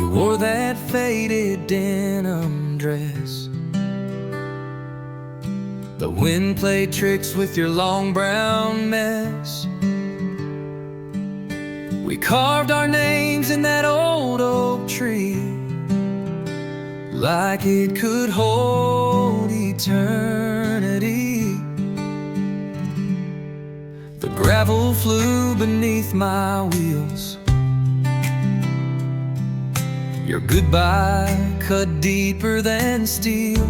who wore that faded denim dress. The wind played tricks with your long brown mess. We carved our names in that old oak tree, like it could hold eternity. The gravel flew beneath my wheels. Your goodbye cut deeper than steel.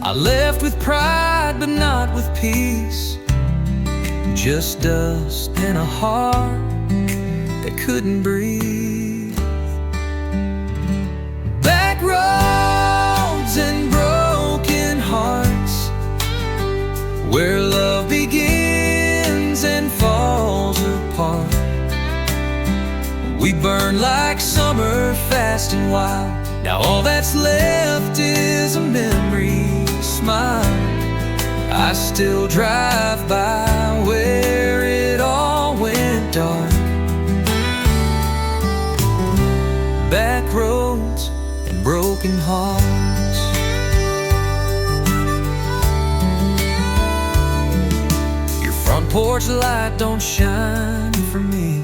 I left with pride but not with peace, just dust and a heart that couldn't breathe. Backroads and broken hearts, where love begins and falls apart. We burn like summer, fast and wild. Now all that's left is a memory smile. I still drive by where it all went dark. Back roads and broken hearts. Your front porch light don't shine for me,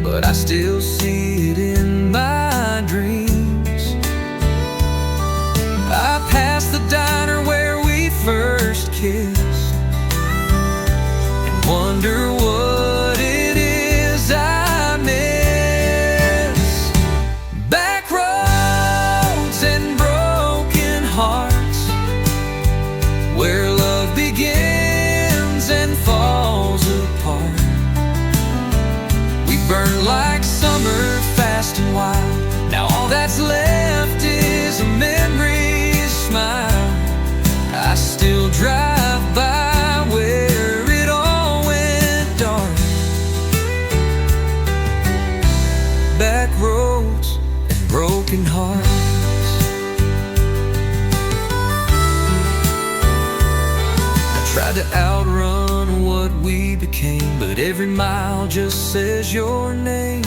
but I still see it in my dreams. I pass the diner where we first kissed and wonder what it is I miss. Back roads and broken hearts, where love begins and falls apart. Burn like summer, fast and wild. Now all that's left is a memory smile. I still drive by where it all went dark. Back roads and broken hearts. I tried to outrun what we became, but every mile just says your name.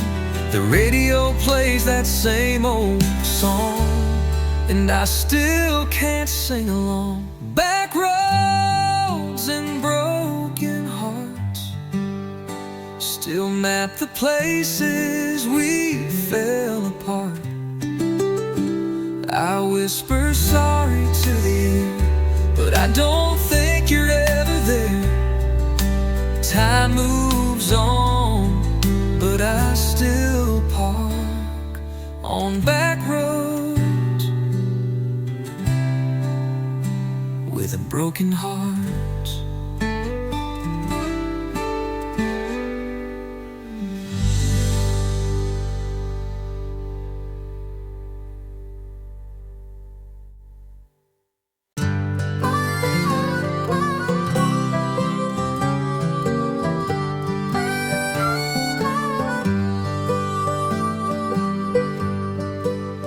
The radio plays that same old song, and I still can't sing along. Back roads and broken hearts still map the places we fell apart. I whisper sorry to the air, but I don't think you're ever there. Time moves on, but I still park on back roads with a broken heart.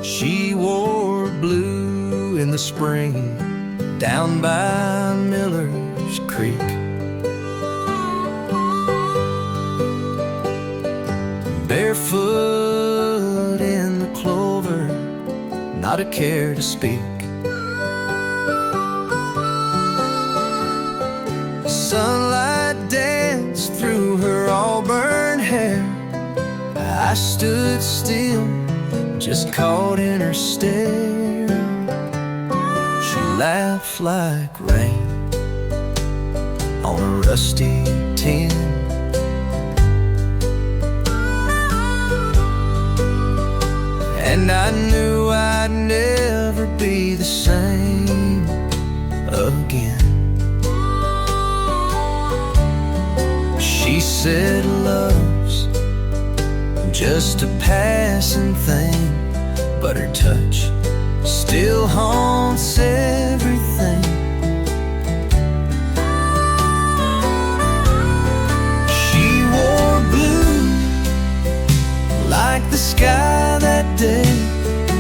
She wore blue in the spring down by Miller's Creek. Barefoot in the clover, not a care to speak. Sunlight danced through her auburn hair. I stood still, just caught in her stare. She laughed like rain on a rusty tin. And I knew I'd never be the same again. She said love's just a passing thing, but her touch still haunts everything. She wore blue like the sky that day,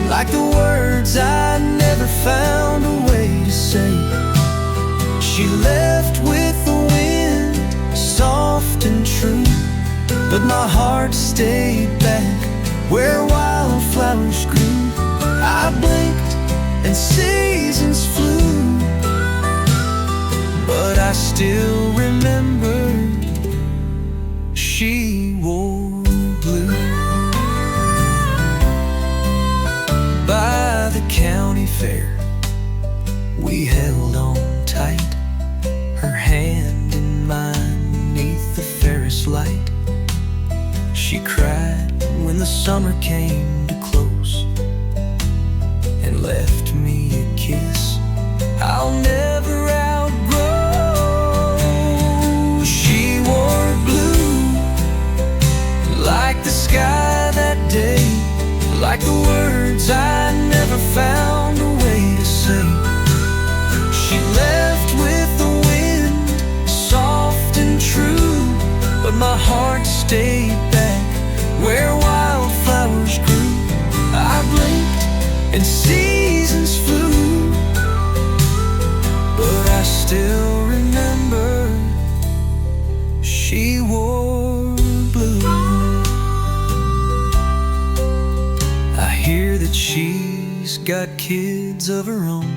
like the words I never found a way to say. She left with the wind, soft and true, but my my heart stayed back where wildflowers grew. I blinked and seasons flew, but I still remember she wore blue. By the county fair, we held on tight, her hand in mine neath the Ferris light. She cried when the summer came to close and left me a kiss I'll never outgrow. She wore blue like the sky that day, like the words I never found a way to say. She left with the wind, soft and true, but my heart stayed back where wildflowers grew. I blinked and seasons flew, but I still remember she wore blue. I hear that she's got kids of her own,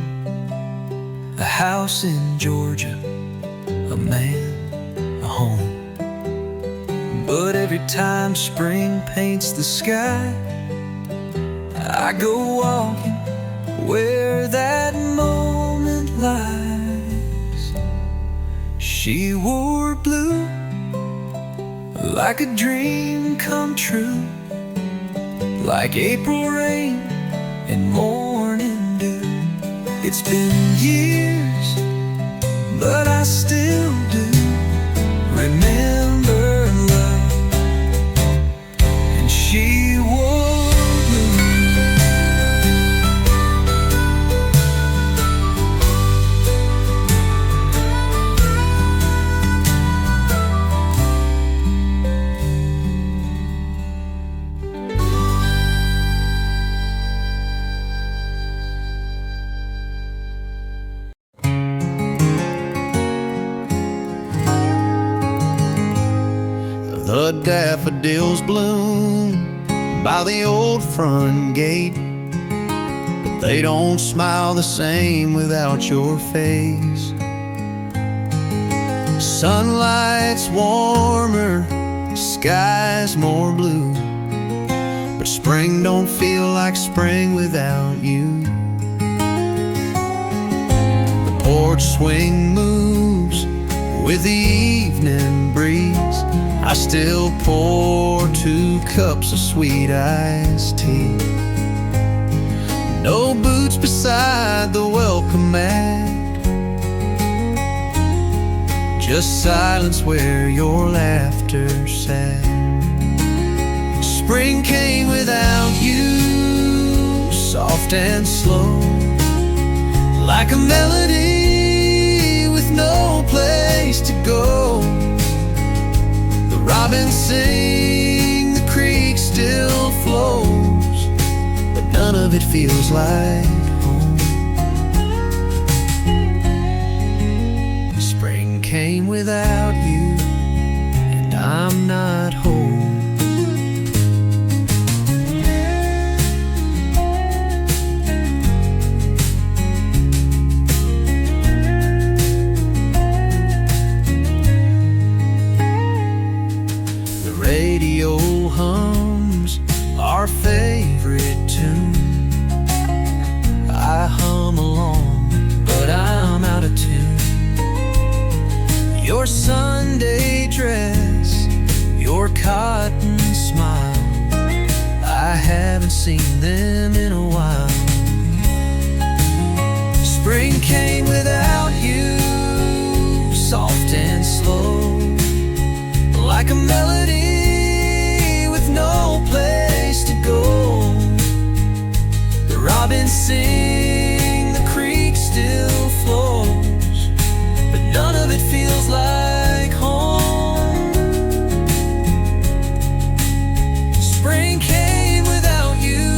a house in Georgia, a man, a home. But every time spring paints the sky, I go walking where that moment lies. She wore blue like a dream come true, like April rain and morning dew. It's been years, but I still do remember love, and she wore blue. The daffodils bloom by the old front gate, but they don't smile the same without your face. Sunlight's warmer, sky's more blue, but spring don't feel like spring without you. The porch swing moves with the evening breeze. I still pour 2 cups of sweet iced tea. No boots beside the welcome mat, just silence where your laughter sat. Spring came without you, soft and slow, like a melody with no place to go. Robins sing, the creek still flows, but none of it feels like home. Spring came without you, and I'm not home. Radio hums our favorite tune. I hum along, but I'm out of tune. Your Sunday dress, your cotton smile, I haven't seen them in a while. Spring came without you, soft and slow, like a melody with no place to go. The robins sing, the creek still flows, but none of it feels like home. Spring came without you,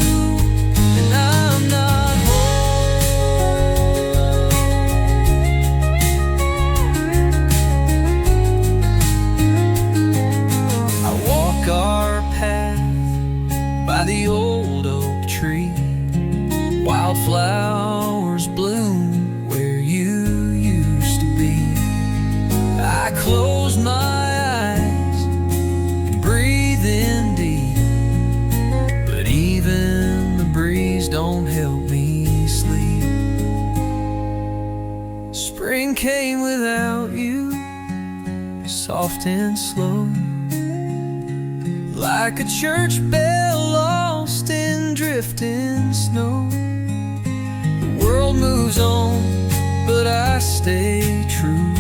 Spring came without you, soft and slow, like a church bell lost in drifting snow. The world moves on, but I stay true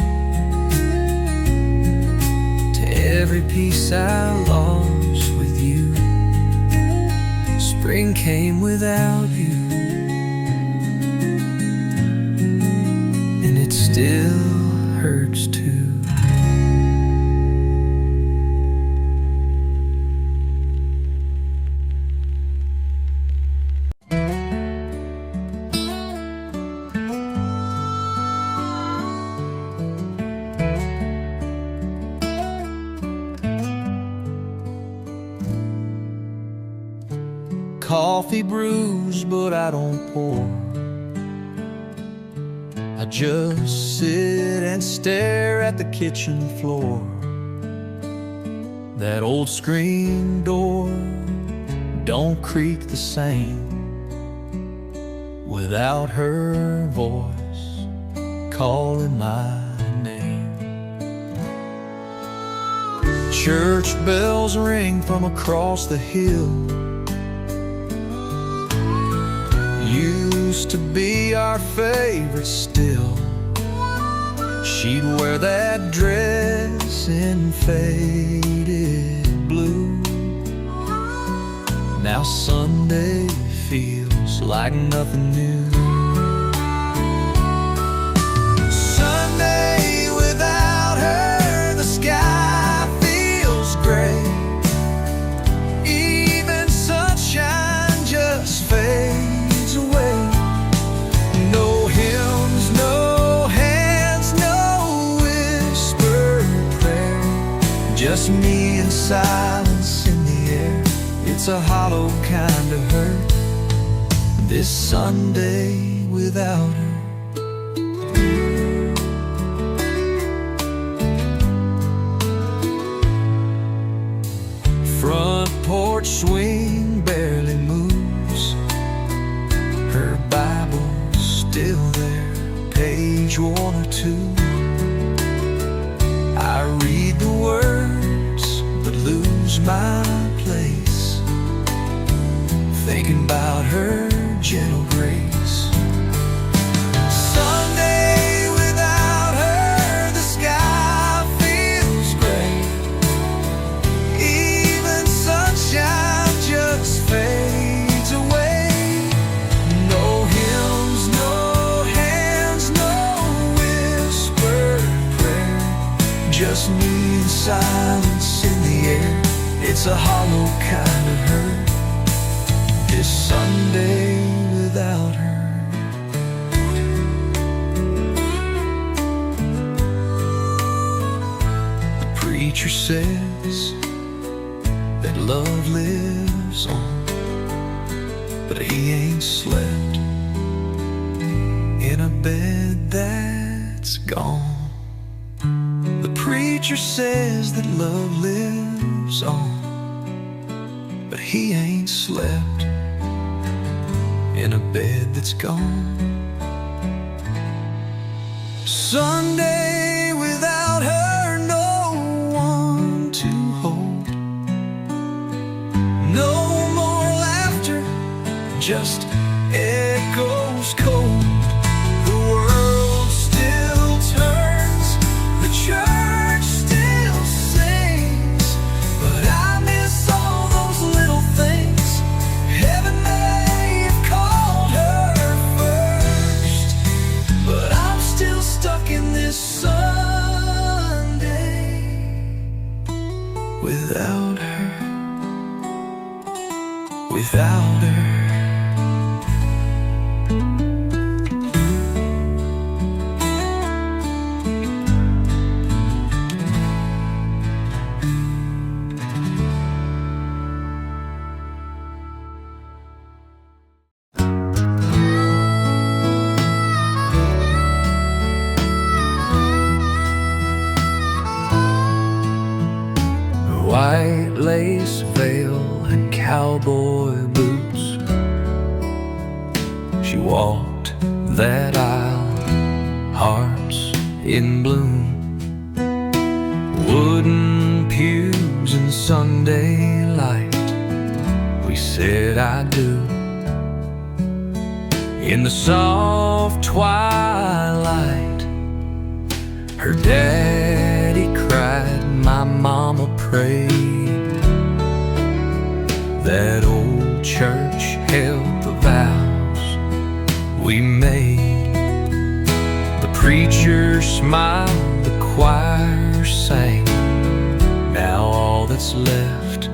to every piece I lost with you. Spring came without you, and it still hurts too. Coffee brews, but I don't pour. I just sit and stare at the kitchen floor. That old screen door don't creak the same without her voice calling my name. Church bells ring from across the hill. Used to be our favorite still. She'd wear that dress in faded blue. Now Sunday feels like nothing new. Sunday without her, the sky feels gray. Even sunshine just fades away. No hymns, no hands, no whispered prayer. Just me and silence in the air. It's a hollow kind of hurt, this Sunday without her. Front porch swing barely moves. Her Bible's still there, page 1 or 2. I read the words but lose my place, thinking about her gentle grace. Sunday without her, the sky feels gray. Even sunshine just fades away. No hymns, no hands, no whispered prayer. Just me and silence in the air. It's a hollow kind of hurt, this Sunday without her. The preacher says that love lives on, but he ain't slept in a bed that's gone. The preacher says that love lives on, but he ain't slept in a bed that's gone. Sunday without her, no one to hold. No more laughter, just echoes cold. The world still turns, the church still sings, but I miss all those little things. Heaven may have called her first, but I'm still stuck in this Sunday without her, without her. White lace veil and cowboy boots, hearts in bloom, wooden pews and Sunday light. We said I do. In the soft twilight, her daddy cried, my mama prayed. That old church held the vows we made. The preacher smiled, the choir sang. Now all that's left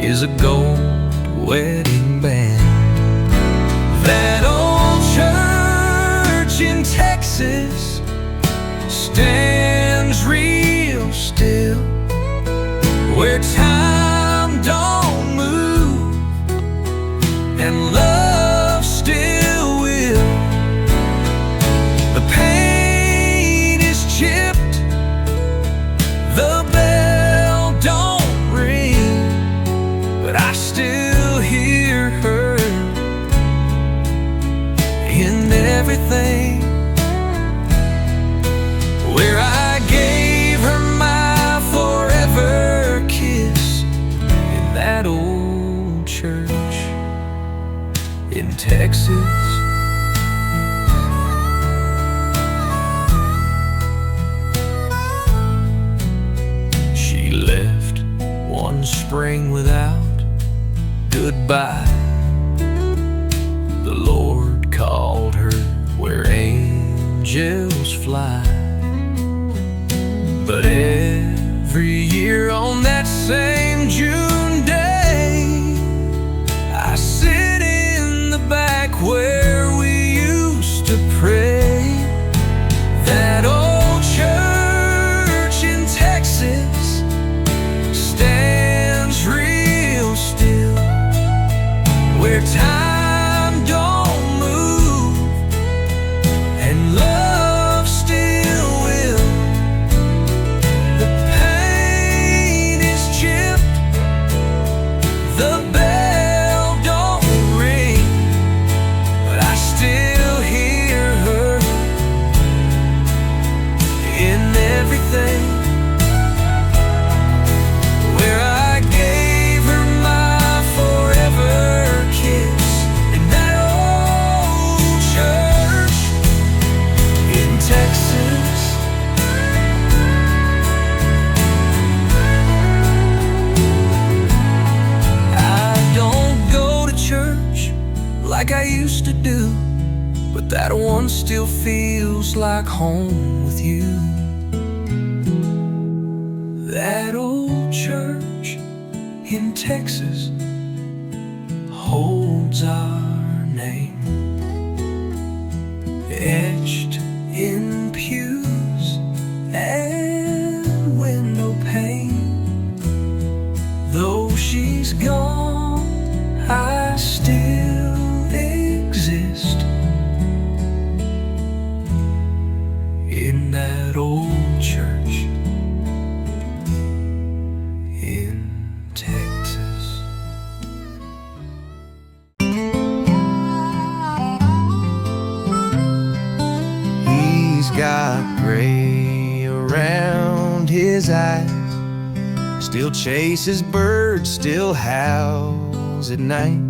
is a gold wedding band. That old church in Texas stands real still, where time don't move and love still will. The paint is chipped, the bell don't ring, but I still hear her in everything. Where I gave her my forever kiss, in that old church in Texas. She left one spring without goodbye. The Lord called her where angels fly. But every year on that same June day, I sit in the back where we used to pray. That old church in Texas stands real still, where time don't move and love still will. The paint is chipped, the bell don't ring, but I still hear her in everything. Where I gave her my forever kiss, in that old church in Texas. I don't go to church like I used to do, but that one still feels like home with you. That old church in Texas holds our name, etched in pews and window pane. Though she's gone, I still exist in that old church in Texas. He's got gray around his eyes, still chases birds, still howls at night.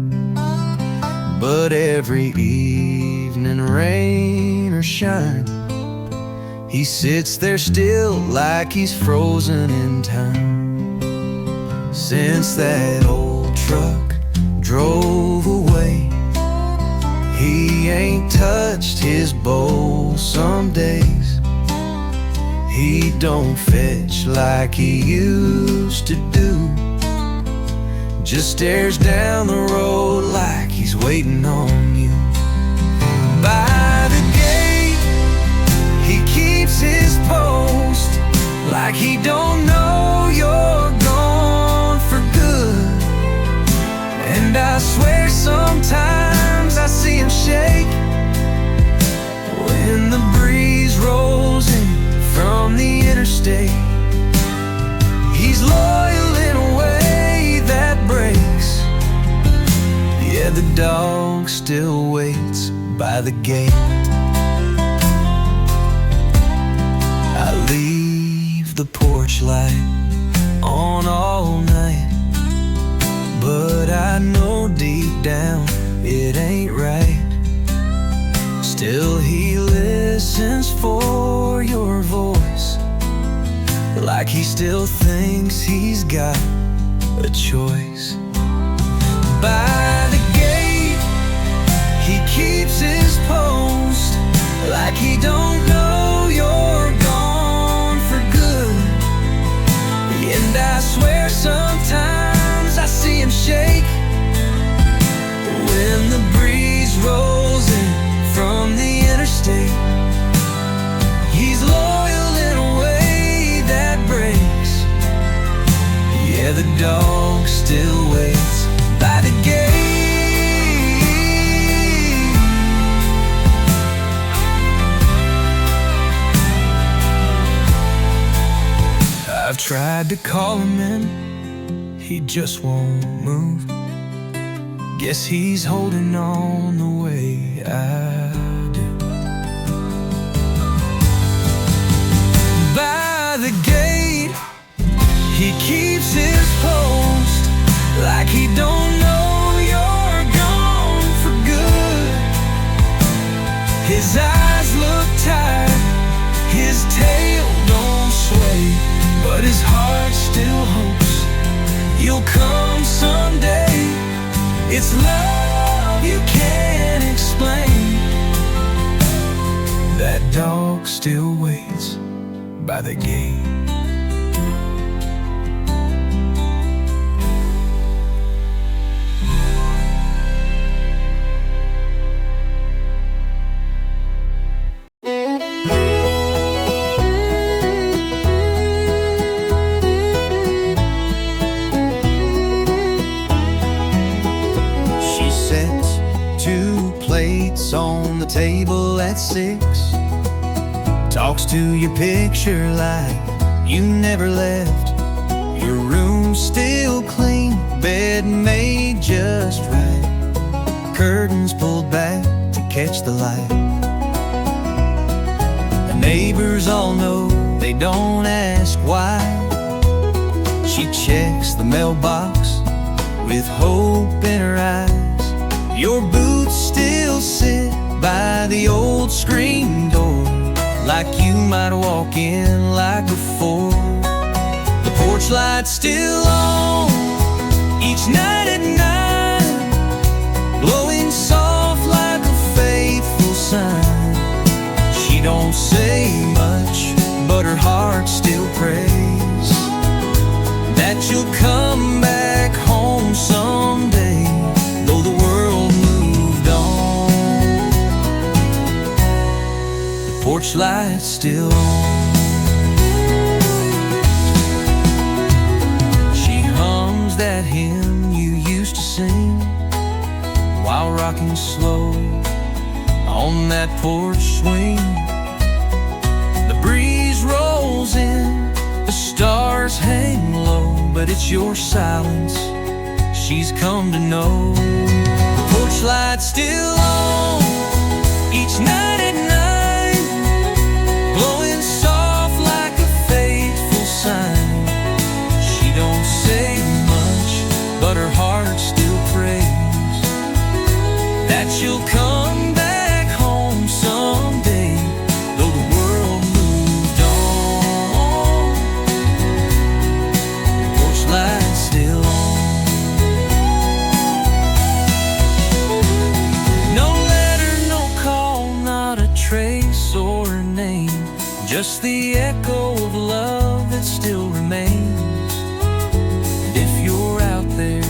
But every evening, rain or shine, he sits there still like he's frozen in time. Since that old truck drove away, he ain't touched his bowl some days. He don't fetch like he used to do, just stares down the road like he's waiting on you. By the gate, he keeps his post like he don't know you're gone for good. And I swear sometimes I see him shake when the breeze rolls in from the interstate. He's loyal in a way that breaks. Yeah, the dog still waits by the gate. porch light on all night, but I know deep down it ain't right. Still he listens for your voice, like he still thinks he's got a choice. By the gate, he keeps his post, like he don't know you're gone for good. And I swear sometimes I see him shake when the breeze rolls in from the interstate. He's loyal in a way that breaks. Yeah, the dog still waits by the gate. I've tried to call him in, he just won't move. Guess he's holding on the way I do. By the gate, he keeps his post, like he don't know you're gone for good. His eyes look tired, his tail don't sway, but his heart still hopes you'll come someday. It's love you can't explain. That dog still waits by the gate. On the table at 6, talks to your picture like you never left. Your room's still clean, bed made just right, curtains pulled back to catch the light. The neighbors all know, they don't ask why. She checks the mailbox with hope in her eyes. Your boots still sit by the old screen door, like you might walk in like before. The porch light's still on each night at 9, glowing soft like a faithful sign. She don't say much, but her heart still prays that you'll come back home someday, though the world moved on. The porch light's still on. She hums that hymn you used to sing while rocking slow on that porch swing. The breeze rolls in, the stars hang low, but it's your silence she's come to know. The porch light's still on each night at 9, glowing soft like a faithful sign. She don't say much, but her heart still prays that you'll come back home someday, though the world moved on. The porch light's still on. Trace or a name, just the echo of love that still remains. And if you're out there,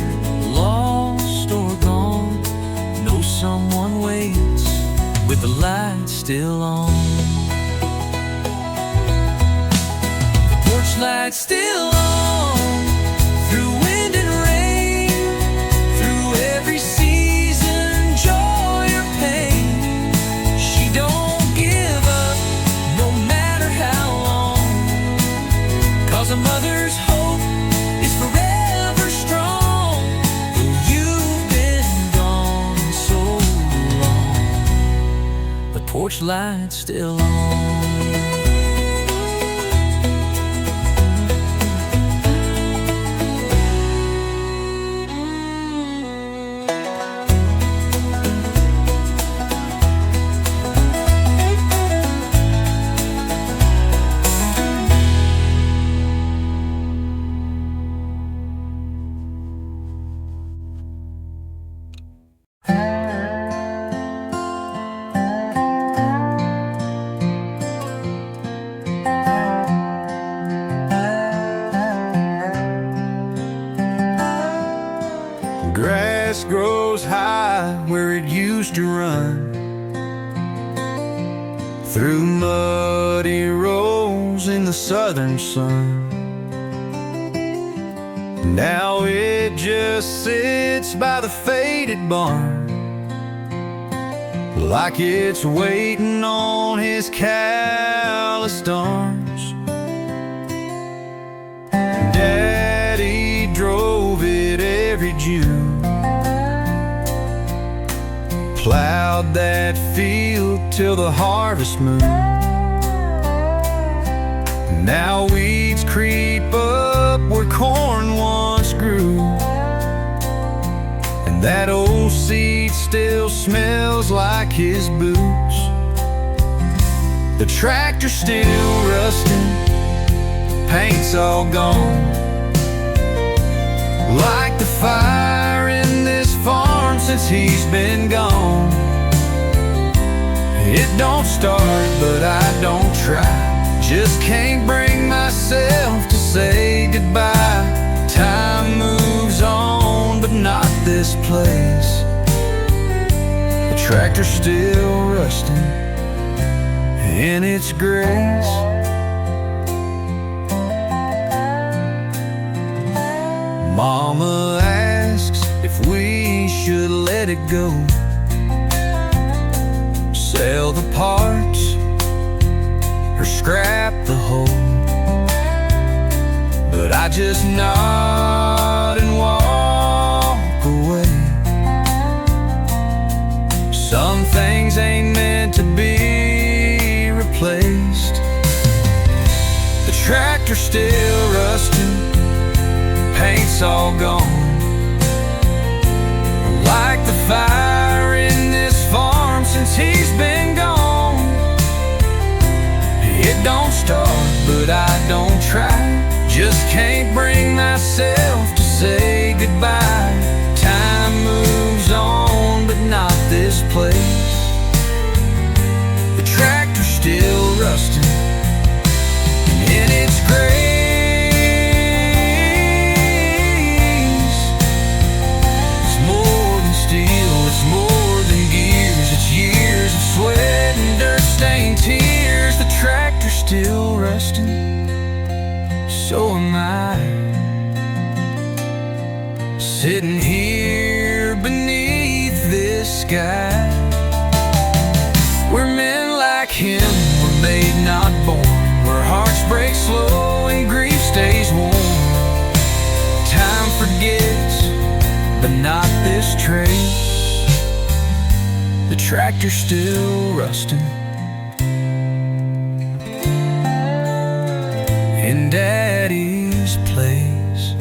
lost or gone, know someone waits with the light still on. The porch light's still on, through wind and rain, through every season, joy or pain. She don't a mother's hope is forever strong. Though you've been gone so long, the porch light's still on. through muddy roads in the southern sun. Now it just sits by the faded barn, like it's waiting on his calloused arms. Daddy drove it every June, plowed that field till the harvest moon. Now weeds creep up where corn once grew, and that old seed still smells like his boots. The tractor's still rusting, paint's all gone, like the fire in this farm since he's been gone. It don't start, but I don't try. Just can't bring myself to say goodbye. Time moves on, but not this place. The tractor's still rusting in its grace. Mama asks if we should let it go, sell the parts or scrap the whole. But I just nod and walk away. Some things ain't meant to be replaced. The tractor's still rusting, paint's all gone, like the fire in this farm since he's been gone. It don't start, but I don't try. Just can't bring myself to say goodbye. Time moves on, but not this place. The tractor's still rusting in its grace. It's more than steel, it's more than gears. It's years of sweat and dirt-stained tears. The tractor's still rusting, so am I. Sitting here beneath this sky, where men like him were made, not born, where hearts break slow and grief stays warm. Time forgets, but not this trace. The tractor's still rusting in Daddy's place.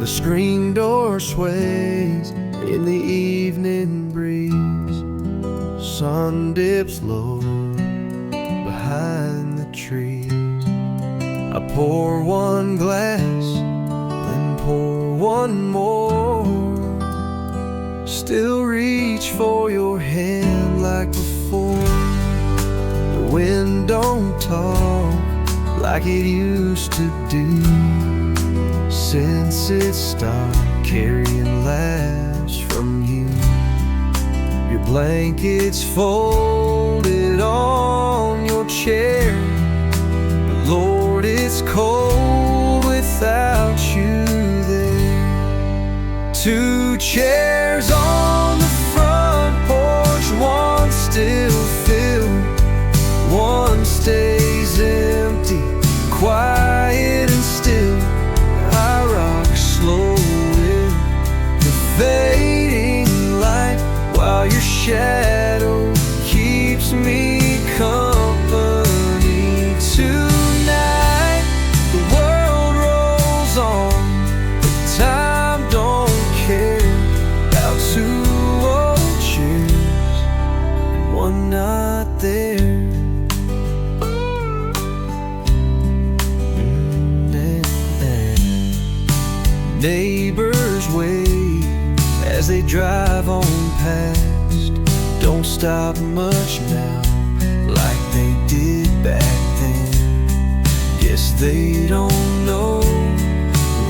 The screen door sways in the evening breeze. Sun dips low behind the trees. I pour one glass, then pour one more. Still reach for your hand like before. The wind don't talk like it used to do, since it stopped carrying laughs from you. Your blankets folded on your chair, but Lord, it's cold without you there. Two chairs on the front porch, one still filled, one stays empty, quiet and still. I rock slow in the fading light, while your shadow keeps me company. Tonight the world rolls on, but time don't care about two old chairs and one not there. Neighbors wave as they drive on past. Don't stop much now, like they did back then. Guess they don't know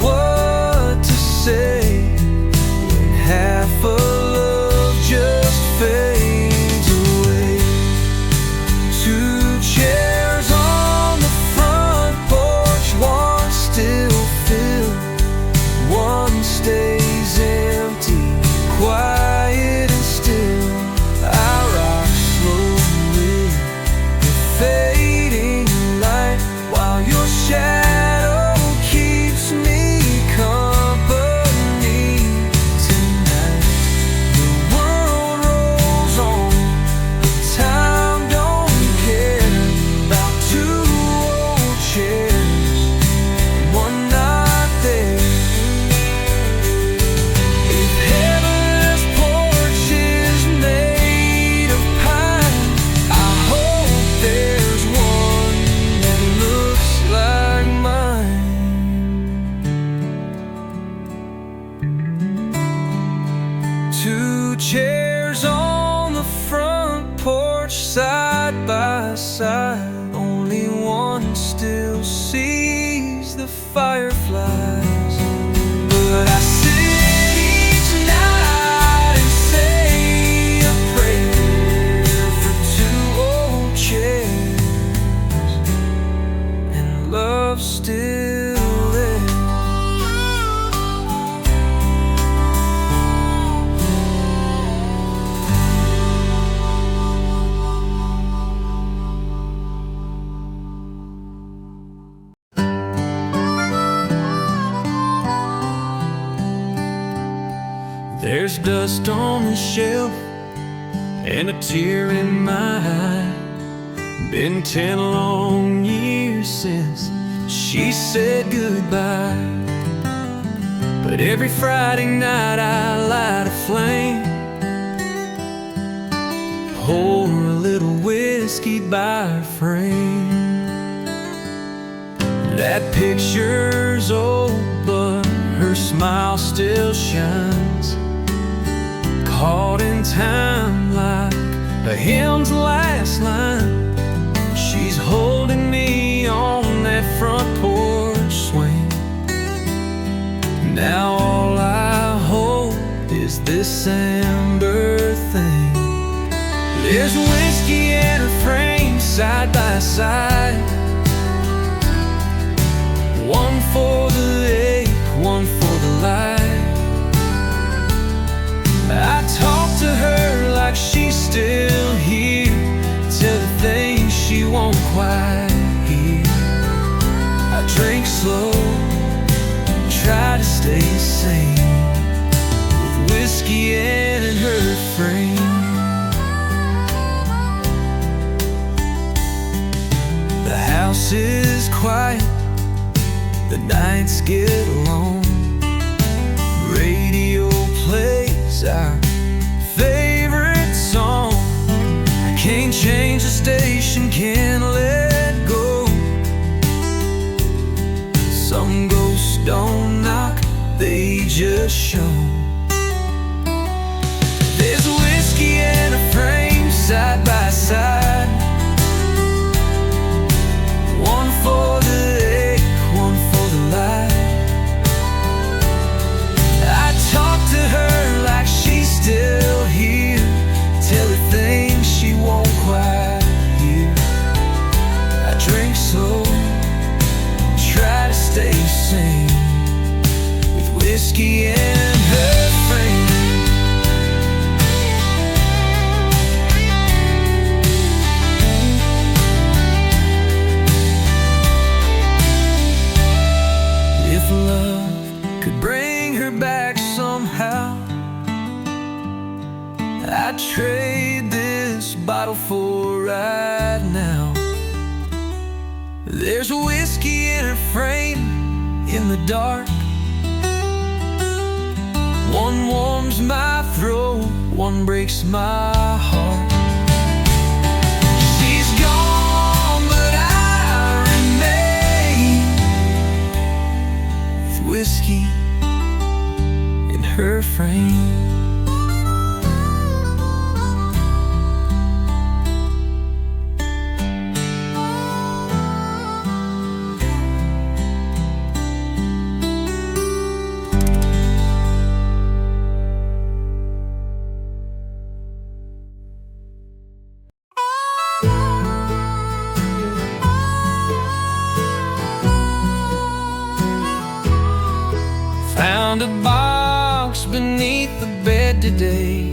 what to say when half of love just fades away. Two chairs on the front porch, one still filled, one stays empty, quiet and still. I rock slowly, the fading light, while your shadow keeps me company tonight. The world rolls on, but time don't care about two old chairs and one not there. If heaven's porch is made of pine, I hope there's one that looks like mine. Two chairs on the front porch, side by side. Only one still sees the fireflies. But I sit each night and say a prayer for two old chairs and love still there. There's dust on the shelf and a tear in my eye. Been 10 long years since she said goodbye. But every Friday night I light a flame, pour a little whiskey by her frame. That picture's old, but her smile still shines, caught in time like a hymn's last line. She's holding me on that front porch swing. Now all I hope is this amber thing. There's whiskey and her frame side by side, one for the ache, one for the light. I talk to her like she's still here, tell the things she won't quite hear. I drink slow, try to stay sane, with whiskey in her frame. The house is quiet, the nights get long. Radio plays our favorite song. I can't change the station, can't let go. Some ghosts don't knock, they just show. There's whiskey and a frame side by side, one for the ache, one for the light. I talk to her like she's still here, tell her things she won't quite hear. I drink slow, try to stay sane, with whiskey in her frame. If love could bring her back somehow, I'd trade this bottle for right now. There's whiskey in her frame in the dark, one warms my throat, one breaks my heart. She's gone, but I remain, with whiskey in her frame. found a box beneath the bed today,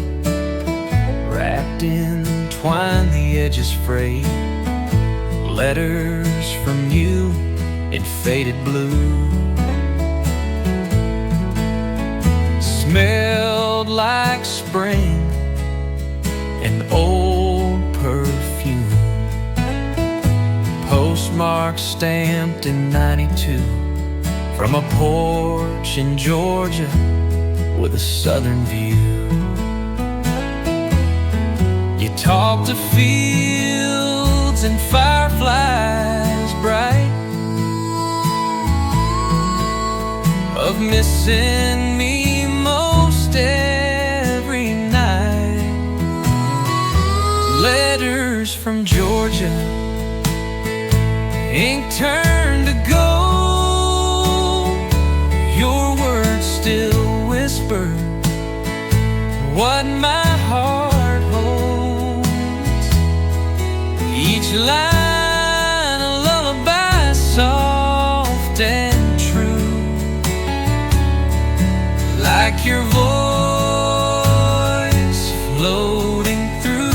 wrapped in twine, the edges frayed. Letters from you in faded blue. Smelled like spring and old perfume. Postmark stamped in '92, from a porch in Georgia with a southern view. You talked of fields and fireflies bright, of missing me most every night. Letters from Georgia, ink turned to gold. Your words still whisper what my heart holds. Each line a lullaby, soft and true, like your voice floating through.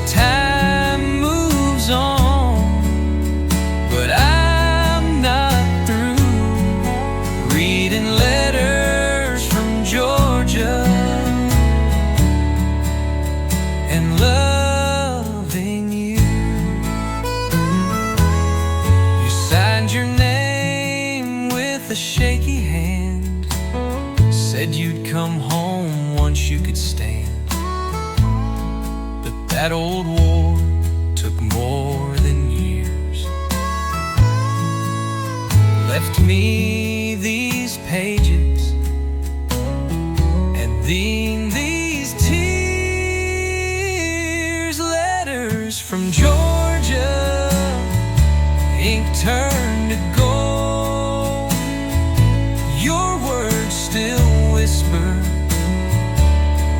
Time moves on, but I'm not through reading letters from Georgia and loving you. You signed your name with a shaky hand, said you'd come home once you could stand. But that old war took more than years. Left me these pages and these tears. Letters from Georgia, ink turned to gold. Your words still whisper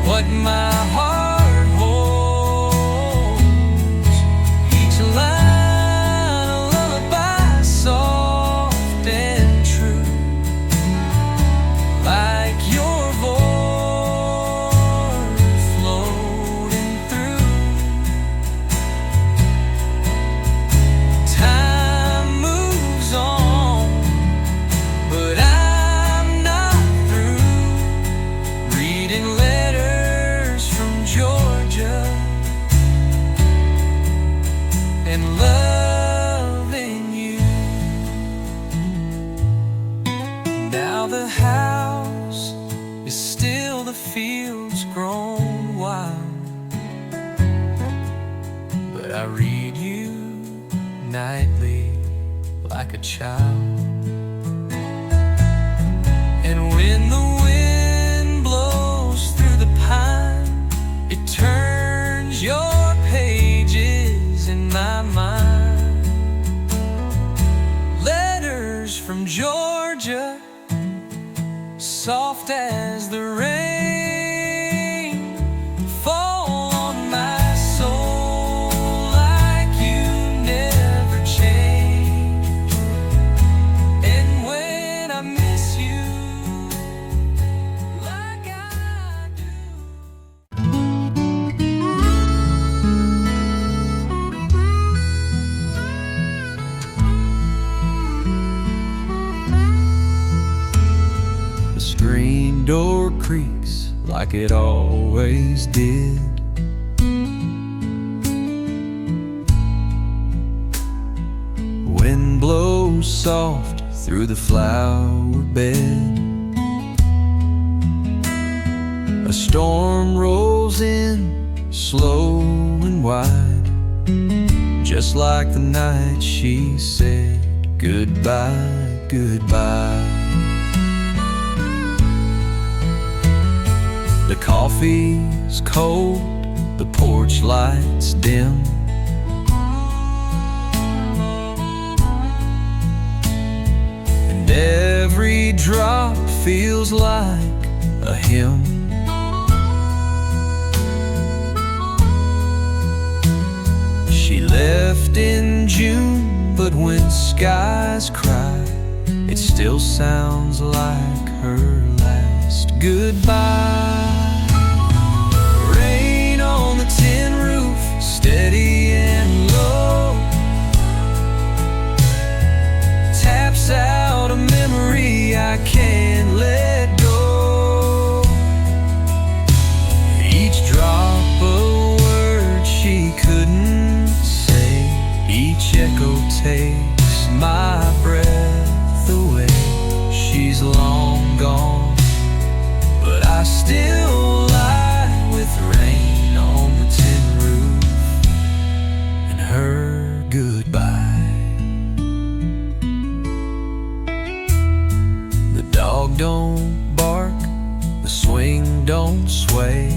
what my heart holds. Each line a lullaby, soft and true, like your voice floating through. Time moves on, but I'm not through reading letters from Georgia and loving you. Now the house is still, the fields grown wild, but I read you nightly like a child. And when the wind blows through the pine, it turns your pages in my mind. Letters from Georgia, soft as the rain, fall on my soul like you never change. And when I miss you like I do. The screen door creaks like it always did. Wind blows soft through the flower bed. A storm rolls in, slow and wide, just like the night she said goodbye, goodbye. The coffee's cold, the porch lights dim. And every drop feels like a hymn. She left in June, but when skies cry, it still sounds like her last goodbye. Rain on the tin roof, steady and low, taps out a memory I can't let go. Each drop a word she couldn't say, each echo takes my breath away. She's long gone, but I still lie with rain on the tin roof and her goodbye. The dog don't bark, the swing don't sway,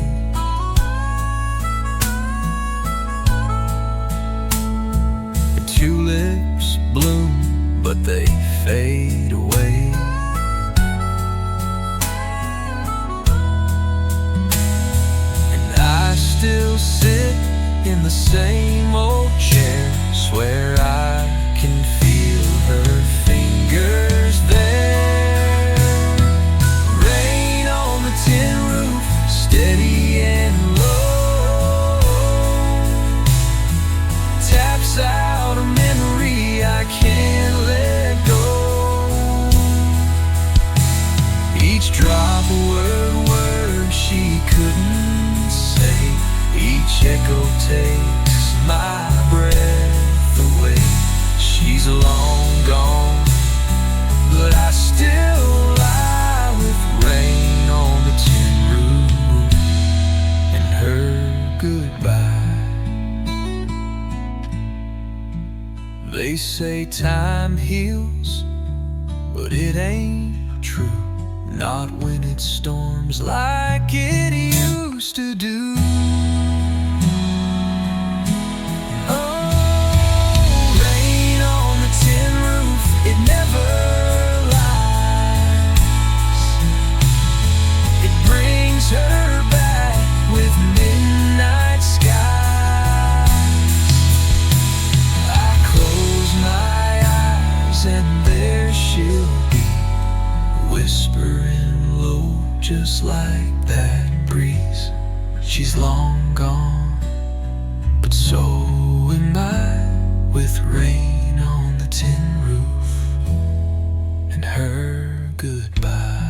the tulips bloom, but they fade away. Still sit in the same old chair, swear I can feel her fingers there. Rain on the tin roof, steady and low, taps out a memory I can't let go. Each drop a word she couldn't say, each echo takes my breath away. She's long gone, but I still lie with rain on the tin roof and her goodbye. They say time heals, but it ain't true, not when it storms like it used to do. It never lies. It brings her back with midnight skies. I close my eyes and there she'll be, whispering low just like that breeze. She's long gone, but so am I, with rain on the tin roof and her goodbye.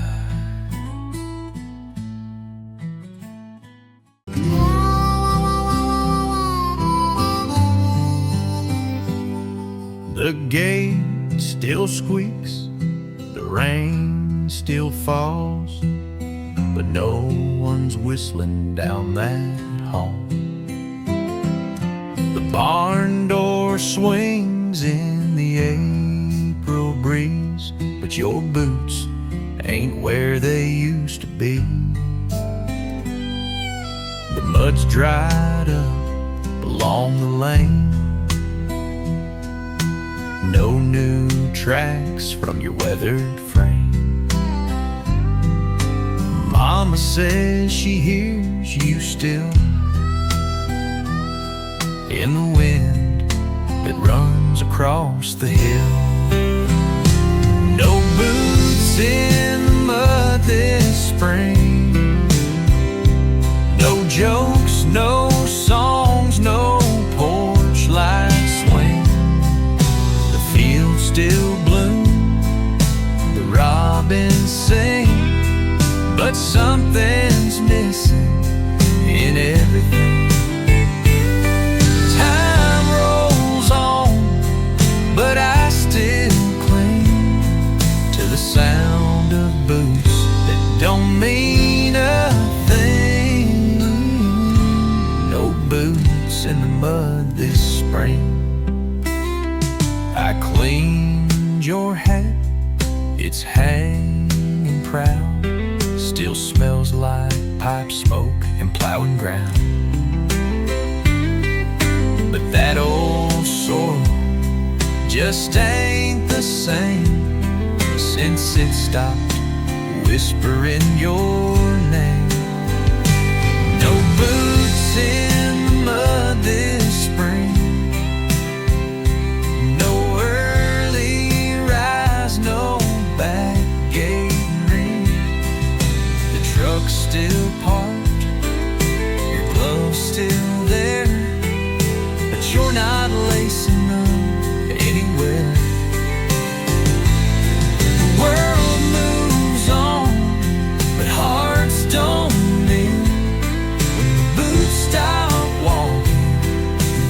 The gate still squeaks, the rain still falls, but no one's whistling down that hall. The barn door swings in the April breeze, but your boots ain't where they used to be. The mud's dried up along the lane, no new tracks from your weathered frame. Mama says she hears you still in the wind that runs across the hill. No boots in the mud this spring, no jokes, no songs, no porch light swing. The fields still bloom, the robins sing, but something's missing in everything. Time rolls on, but I still cling to the sound of boots that don't mean a thing. No boots in the mud this spring. I cleaned your hat, it's hanging proud, still smells like pipe smoke and plowing ground. But that old soil just ain't the same since it stopped whispering your name. No boots in the mud this spring, no early rise, no socks still parked, your gloves still there, but you're not lacing them anywhere. The world moves on, but hearts don't mend. When the boots stop walking,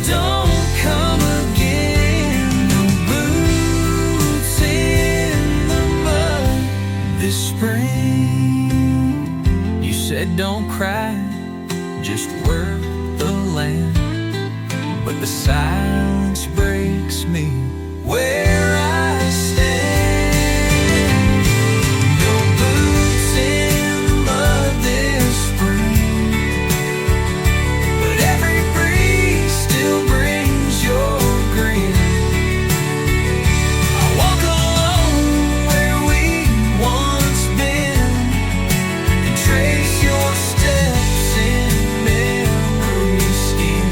don't come again. No boots in the mud this spring. You said don't cry, just work the land, but the silence breaks me where I stand. No boots in the mud this spring, but every breeze still brings your grin. I walk alone where we once been, and trace your steps in memory skin.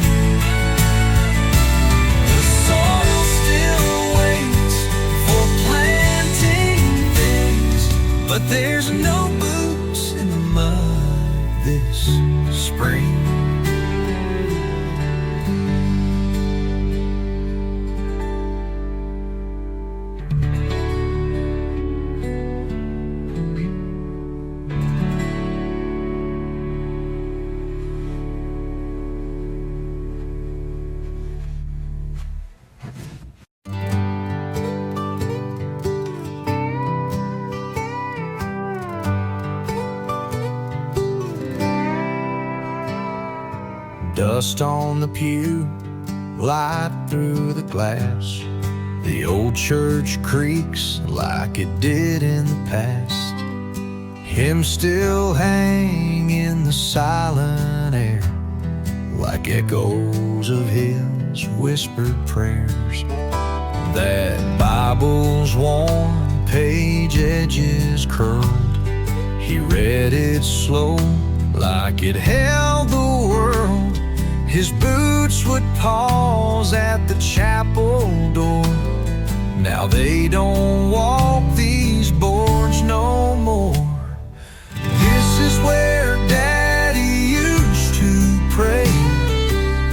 The soil still waits for planting things, but there's no boots in the mud this spring. Dust on the pew, light through the glass. The old church creaks like it did in the past. Hymns still hang in the silent air, like echoes of his whispered prayers. That Bible's worn page edges curled. He read it slow, like it held the world. His boots would pause at the chapel door. Now they don't walk these boards no more. This is where Daddy used to pray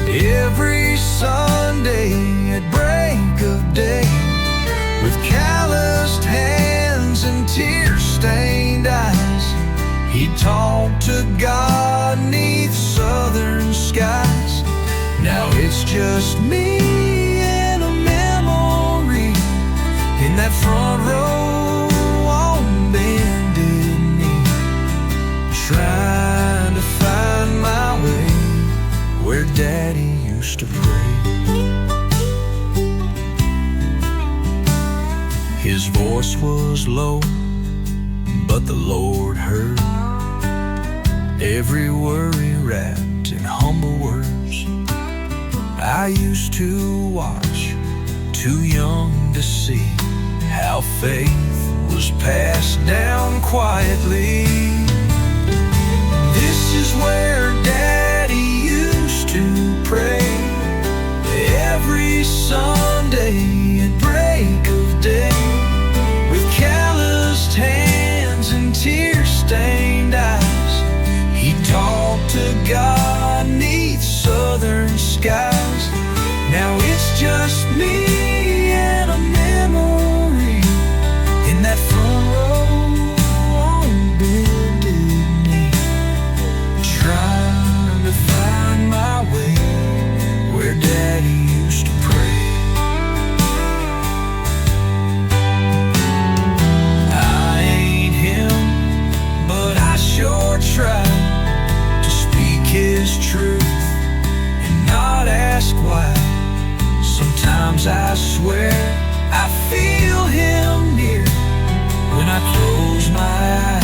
every Sunday at break of day, with calloused hands and tear-stained eyes. He talked to God 'neath southern skies. Now it's just me and a memory in that front row on bended knee, trying to find my way where Daddy used to pray. His voice was low, but the Lord heard every worry wrapped in humble words. I used to watch, too young to see, how faith was passed down quietly. This is where Daddy used to pray every Sunday at break of day, with calloused hands and tear-stained eyes. He talked to God 'neath southern skies. Now it's just me and a memory in that front row on bended knee, trying to find my way where Daddy used to pray. I ain't him, but I sure try to speak his truth and not ask why. Sometimes I swear I feel him near when I close my eyes.